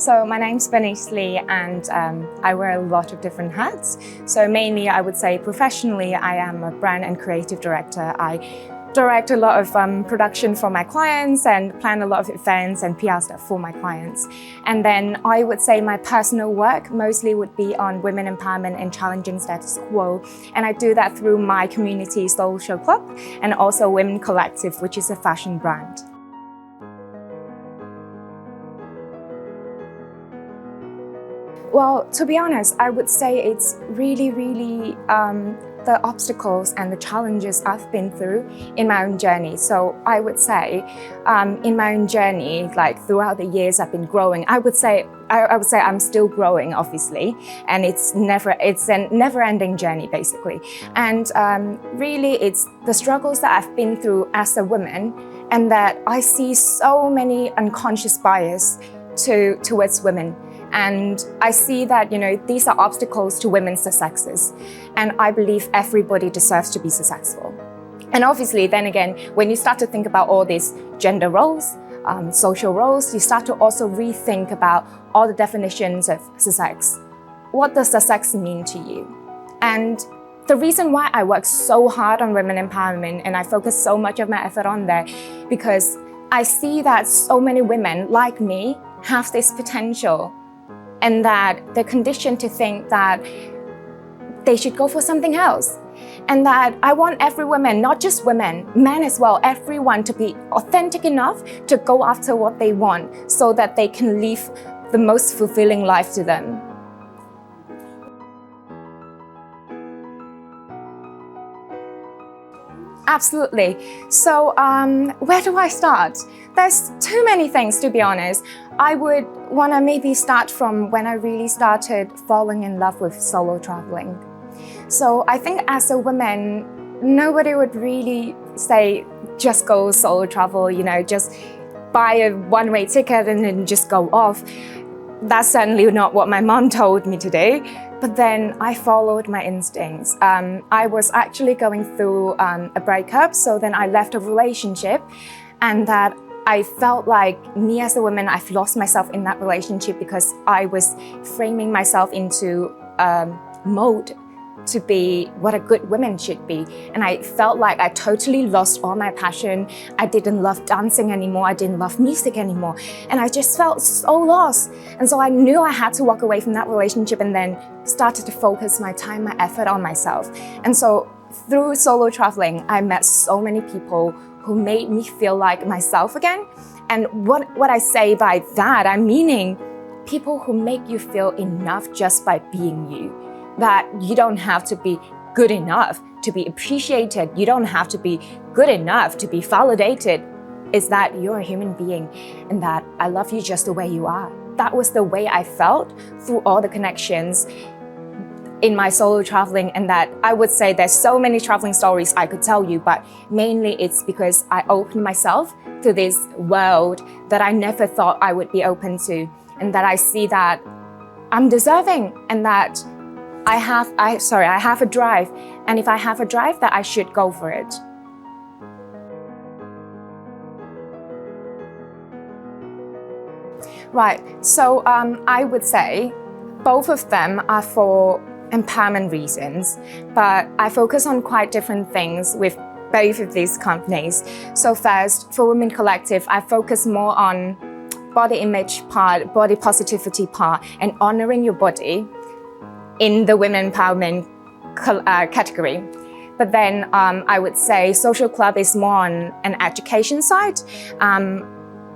So my name's Bernice Li, and I wear a lot of different hats. So mainly I would say professionally, I am a brand and creative director. I direct a lot of production for my clients and plan a lot of events and PR stuff for my clients. And then I would say my personal work mostly would be on women empowerment and challenging status quo. And I do that through my community social club and also Women Collective, which is a fashion brand. Well, to be honest, I would say it's really the obstacles and the challenges I've been through in my own journey. So I would say in my own journey, like throughout the years I've been growing, I would say I'm still growing, obviously, and it's a never-ending journey, basically. And really, it's the struggles that I've been through as a woman, and that I see so many unconscious bias towards women. And I see that, these are obstacles to women's successes. And I believe everybody deserves to be successful. And obviously, then again, when you start to think about all these gender roles, social roles, you start to also rethink about all the definitions of success. What does success mean to you? And the reason why I work so hard on women empowerment and I focus so much of my effort on that, because I see that so many women like me have this potential, and that they're conditioned to think that they should go for something else. And that I want every woman, not just women, men as well, everyone to be authentic enough to go after what they want so that they can live the most fulfilling life to them. Absolutely. So where do I start? There's too many things, to be honest. I would want to maybe start from when I really started falling in love with solo traveling. So I think as a woman, nobody would really say, just go solo travel, just buy a one-way ticket and then just go off. That's certainly not what my mom told me to do. But then I followed my instincts. I was actually going through a breakup, so then I left a relationship, and that I felt like me as a woman, I've lost myself in that relationship because I was framing myself into a mode to be what a good woman should be. And I felt like I totally lost all my passion. I didn't love dancing anymore. I didn't love music anymore. And I just felt so lost. And so I knew I had to walk away from that relationship and then started to focus my time, my effort on myself. And so through solo traveling, I met so many people who made me feel like myself again. And what I say by that, I'm meaning people who make you feel enough just by being you. That you don't have to be good enough to be appreciated. You don't have to be good enough to be validated. It's that you're a human being and that I love you just the way you are. That was the way I felt through all the connections in my solo traveling, and that I would say there's so many traveling stories I could tell you, but mainly it's because I opened myself to this world that I never thought I would be open to, and that I see that I'm deserving, and that I have a drive, and if I have a drive, that I should go for it. Right, so I would say both of them are for empowerment reasons, but I focus on quite different things with both of these companies. So first, for Women Collective, I focus more on body image part, body positivity part, and honoring your body in the women empowerment category. But then I would say Social Club is more on an education side.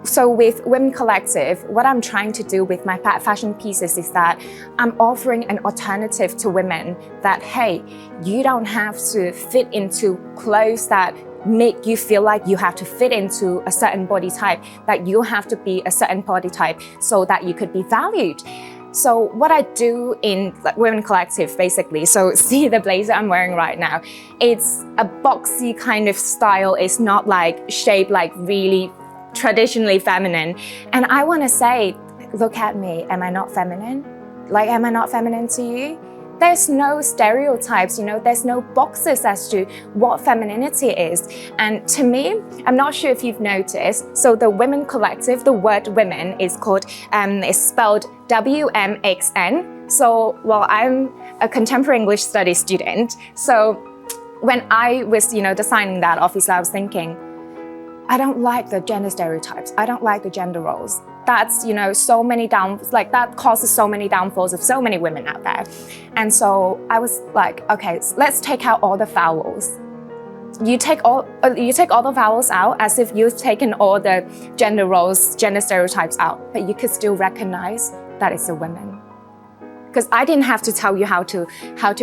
So with Women Collective, what I'm trying to do with my fashion pieces is that I'm offering an alternative to women that, hey, you don't have to fit into clothes that make you feel like you have to fit into a certain body type, that you have to be a certain body type so that you could be valued. So what I do in Women Collective, basically, so see the blazer I'm wearing right now, it's a boxy kind of style. It's not like shaped like really traditionally feminine. And I want to say, look at me, am I not feminine? Like, am I not feminine to you? there's no stereotypes, there's no boxes as to what femininity is. And to me, I'm not sure if you've noticed, so the women collective, the word women is called, is spelled WMXN. So, well, I'm a contemporary English studies student. So when I was, designing that, obviously I was thinking, I don't like the gender stereotypes. I don't like the gender roles. That's, so many that causes so many downfalls of so many women out there. And so I was like, okay, let's take out all the vowels. You take all the vowels out as if you've taken all the gender roles, gender stereotypes out, but you could still recognize that it's a woman. Because I didn't have to tell you how to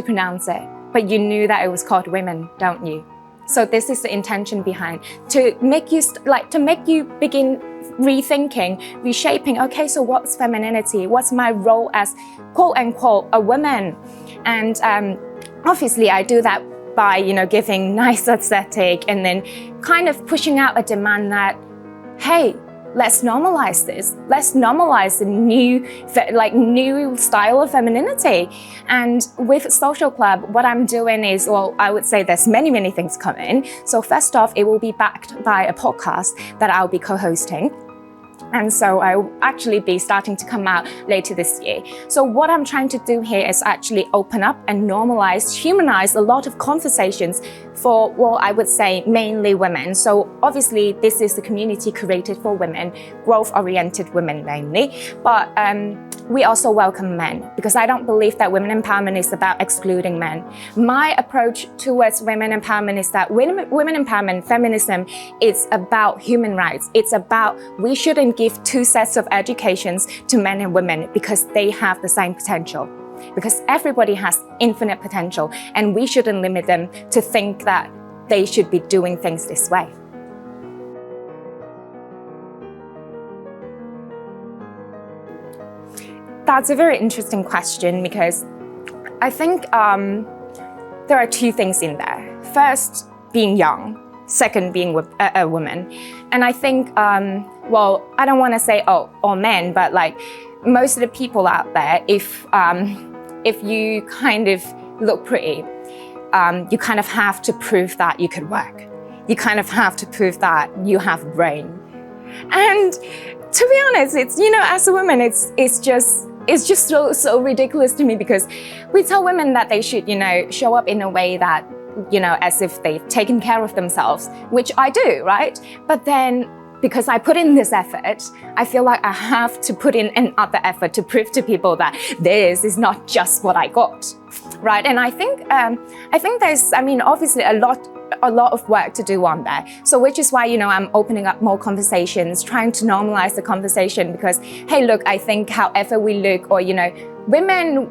pronounce it, but you knew that it was called women, don't you? So this is the intention behind, to make you begin rethinking, reshaping, okay, so what's femininity? What's my role as quote unquote a woman? And obviously I do that by, giving nice aesthetic and then kind of pushing out a demand that, hey, let's normalize this. Let's normalize the new style of femininity. And with Social Club, what I'm doing is, well, I would say there's many, many things coming. So first off, it will be backed by a podcast that I'll be co-hosting. And so I will actually be starting to come out later this year. So what I'm trying to do here is actually open up and normalize, humanize a lot of conversations for, well, I would say mainly women. So obviously this is the community created for women, growth-oriented women mainly, but we also welcome men, because I don't believe that women empowerment is about excluding men. My approach towards women empowerment is that women empowerment, feminism, is about human rights. It's about, we shouldn't give two sets of educations to men and women because they have the same potential. Because everybody has infinite potential, and we shouldn't limit them to think that they should be doing things this way. That's a very interesting question, because I think there are two things in there. First, being young. Second, being a woman. And I think, well, I don't want to say all men, but like most of the people out there, if you kind of look pretty, you kind of have to prove that you could work. You kind of have to prove that you have a brain. And to be honest, it's, as a woman, it's just so ridiculous to me, because we tell women that they should, show up in a way that, as if they've taken care of themselves, which I do, right? But then, because I put in this effort, I feel like I have to put in another effort to prove to people that this is not just what I got, right? And I think there's, obviously a lot of work to do on that. So which is why, I'm opening up more conversations, trying to normalize the conversation, because, hey, look, I think however we look, or, women,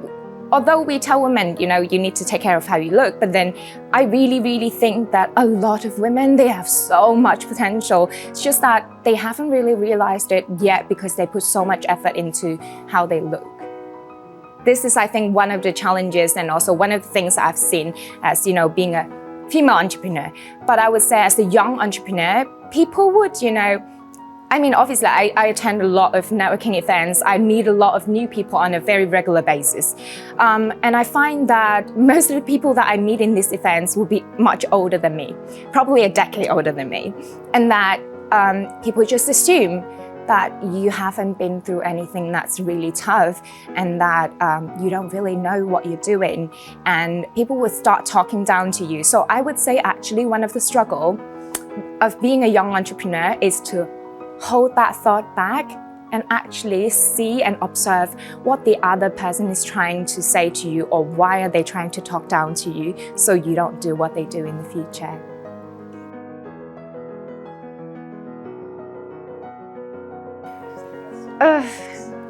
although we tell women, you need to take care of how you look, but then I really, really think that a lot of women, they have so much potential. It's just that they haven't really realized it yet because they put so much effort into how they look. This is, I think, one of the challenges, and also one of the things I've seen as, being a female entrepreneur. But I would say as a young entrepreneur, people would, obviously I attend a lot of networking events. I meet a lot of new people on a very regular basis. And I find that most of the people that I meet in these events will be much older than me, probably a decade older than me. And that people just assume that you haven't been through anything that's really tough, and that you don't really know what you're doing, and people will start talking down to you. So I would say actually one of the struggle of being a young entrepreneur is to hold that thought back and actually see and observe what the other person is trying to say to you, or why are they trying to talk down to you, so you don't do what they do in the future.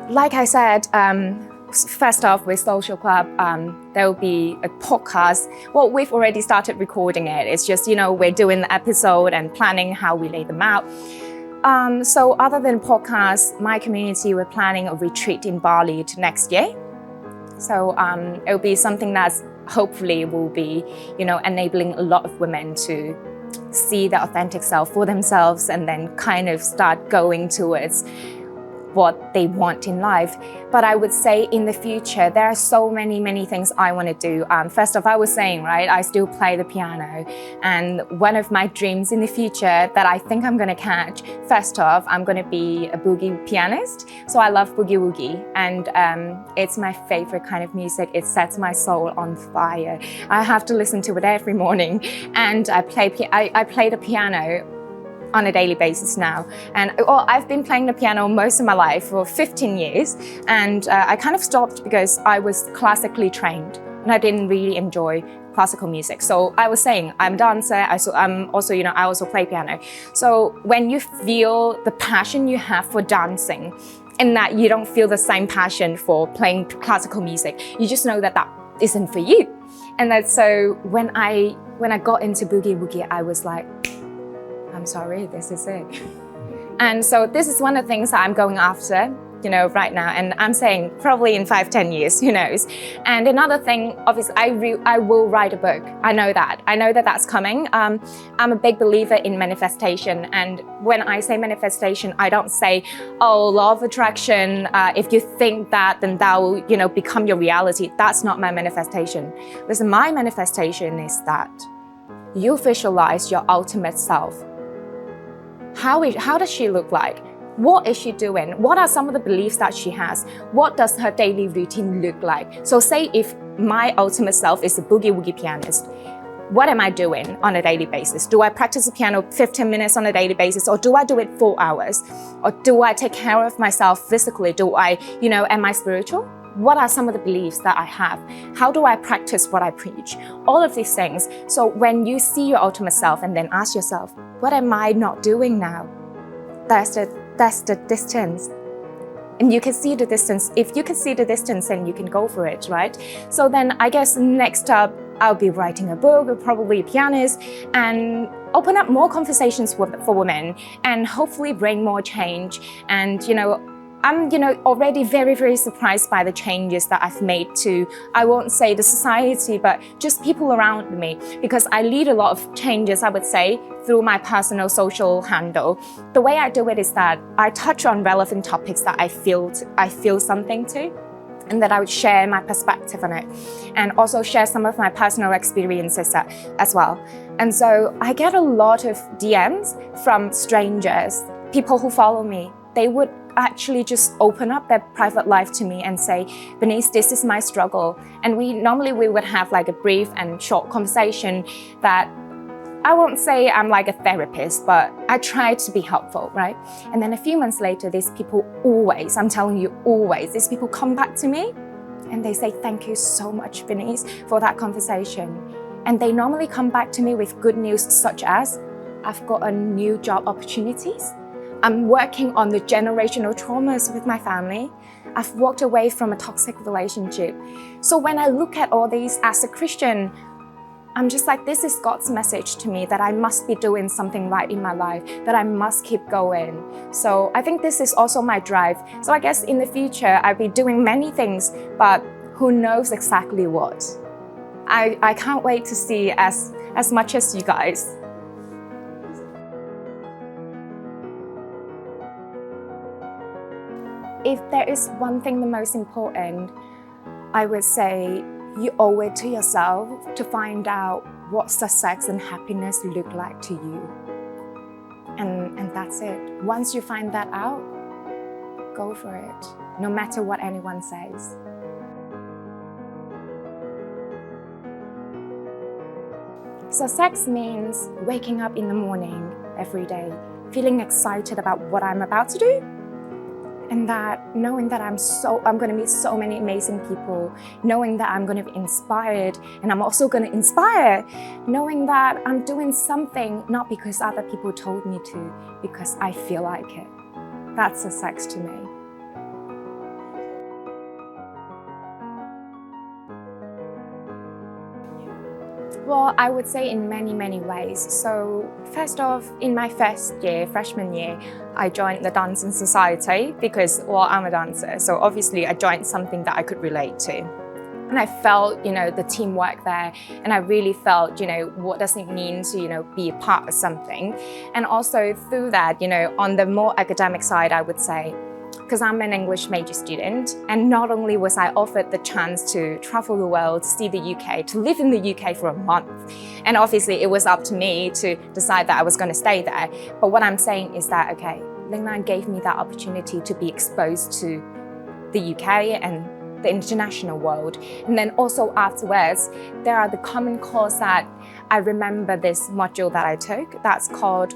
Like I said, first off, with Social Club, there will be a podcast. Well, we've already started recording it. It's just, we're doing the episode and planning how we lay them out. So other than podcasts, my community, we're planning a retreat in Bali to next year. So it'll be something that's hopefully will be, enabling a lot of women to see their authentic self for themselves, and then kind of start going towards what they want in life. But I would say in the future, there are so many things I want to do. First off, I was saying, right, I still play the piano. And one of my dreams in the future that I think I'm going to catch, first off, I'm going to be a boogie pianist. So I love boogie woogie, and it's my favorite kind of music. It sets my soul on fire. I have to listen to it every morning. And I play the piano on a daily basis now. And I've been playing the piano most of my life, for 15 years. And I kind of stopped because I was classically trained and I didn't really enjoy classical music. So I was saying, I'm a dancer, I also play piano. So when you feel the passion you have for dancing, and that you don't feel the same passion for playing classical music, you just know that that isn't for you. And that's so when I got into boogie woogie, I was like, I'm sorry, this is it. And so this is one of the things that I'm going after, right now. And I'm saying probably in 5-10 years, who knows. And another thing, obviously, I will write a book. I know that that's coming. I'm a big believer in manifestation. And when I say manifestation, I don't say, oh, law of attraction, if you think that, then that will, become your reality. That's not my manifestation. Listen, my manifestation is that you visualize your ultimate self. How does she look like? What is she doing? What are some of the beliefs that she has? What does her daily routine look like? So say if my ultimate self is a boogie woogie pianist, what am I doing on a daily basis? Do I practice the piano 15 minutes on a daily basis, or do I do it 4 hours? Or do I take care of myself physically? Do I, am I spiritual? What are some of the beliefs that I have? How do I practice what I preach? All of these things. So when you see your ultimate self and then ask yourself, what am I not doing now? That's the distance. And you can see the distance. If you can see the distance, then you can go for it, right? So then I guess next up, I'll be writing a book, or probably a pianist, and open up more conversations for women, and hopefully bring more change. And, I'm, already very surprised by the changes that I've made to, I won't say the society, but just people around me, because I lead a lot of changes, I would say, through my personal social handle. The way I do it is that I touch on relevant topics that I feel something to, and that I would share my perspective on it, and also share some of my personal experiences as well. And so I get a lot of DMs from strangers, people who follow me. They would actually just open up their private life to me and say, Bernice, this is my struggle. And we would have like a brief and short conversation that I won't say I'm like a therapist, but I try to be helpful, right? And then a few months later, these people always, I'm telling you always, these people come back to me and they say, thank you so much, Bernice, for that conversation. And they normally come back to me with good news, such as, I've got a new job opportunities. I'm working on the generational traumas with my family. I've walked away from a toxic relationship. So when I look at all these as a Christian, I'm just like, this is God's message to me that I must be doing something right in my life, that I must keep going. So I think this is also my drive. So I guess in the future, I'll be doing many things, but who knows exactly what. I can't wait to see as much as you guys. If there is one thing the most important, I would say you owe it to yourself to find out what success and happiness look like to you. And that's it. Once you find that out, go for it, no matter what anyone says. Success means waking up in the morning every day, feeling excited about what I'm about to do, and that knowing that I'm going to meet so many amazing people, knowing that I'm going to be inspired, and I'm also going to inspire, knowing that I'm doing something not because other people told me to, because I feel like it. That's success to me. Well, I would say in many ways. So first off, in my first year, freshman year, I joined the Dancing Society because, well, I'm a dancer. So obviously I joined something that I could relate to. And I felt, the teamwork there. And I really felt, what does it mean to, be a part of something? And also through that, on the more academic side, I would say, because I'm an English major student, and not only was I offered the chance to travel the world, to see the UK, to live in the UK for a month, and obviously it was up to me to decide that I was going to stay there. But what I'm saying is that, okay, Lingnan gave me that opportunity to be exposed to the UK and the international world. And then also afterwards, there are the common course that I remember this module that I took that's called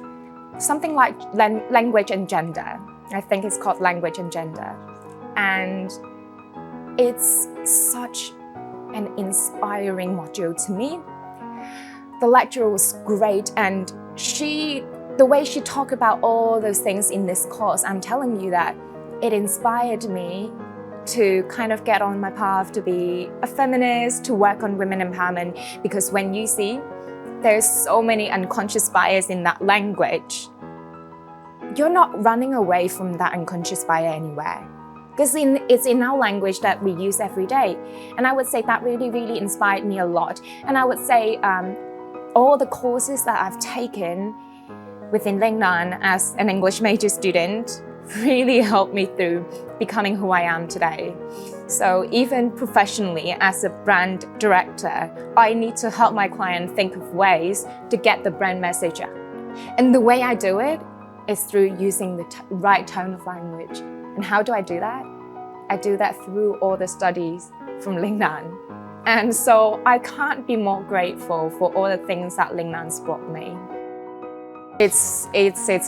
something like language and gender. I think it's called language and gender. And it's such an inspiring module to me. The lecturer was great, and the way she talked about all those things in this course, I'm telling you that it inspired me to kind of get on my path to be a feminist, to work on women empowerment, because when you see there's so many unconscious bias in that language, you're not running away from that unconscious bias anywhere. Because it's in our language that we use every day. And I would say that really, really inspired me a lot. And I would say all the courses that I've taken within Lingnan as an English major student really helped me through becoming who I am today. So even professionally as a brand director, I need to help my client think of ways to get the brand message out. And the way I do it is through using the right tone of language. And how do I do that? I do that through all the studies from Lingnan. And so I can't be more grateful for all the things that Lingnan's brought me. It's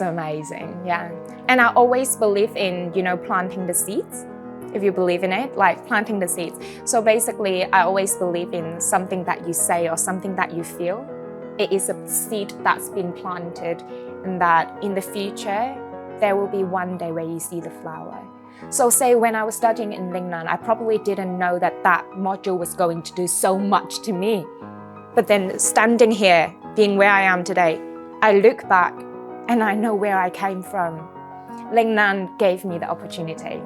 amazing, yeah. And I always believe in, planting the seeds, if you believe in it, like planting the seeds. So basically, I always believe in something that you say or something that you feel. It is a seed that's been planted, and that in the future, there will be one day where you see the flower. So say when I was studying in Lingnan, I probably didn't know that that module was going to do so much to me. But then standing here, being where I am today, I look back and I know where I came from. Lingnan gave me the opportunity.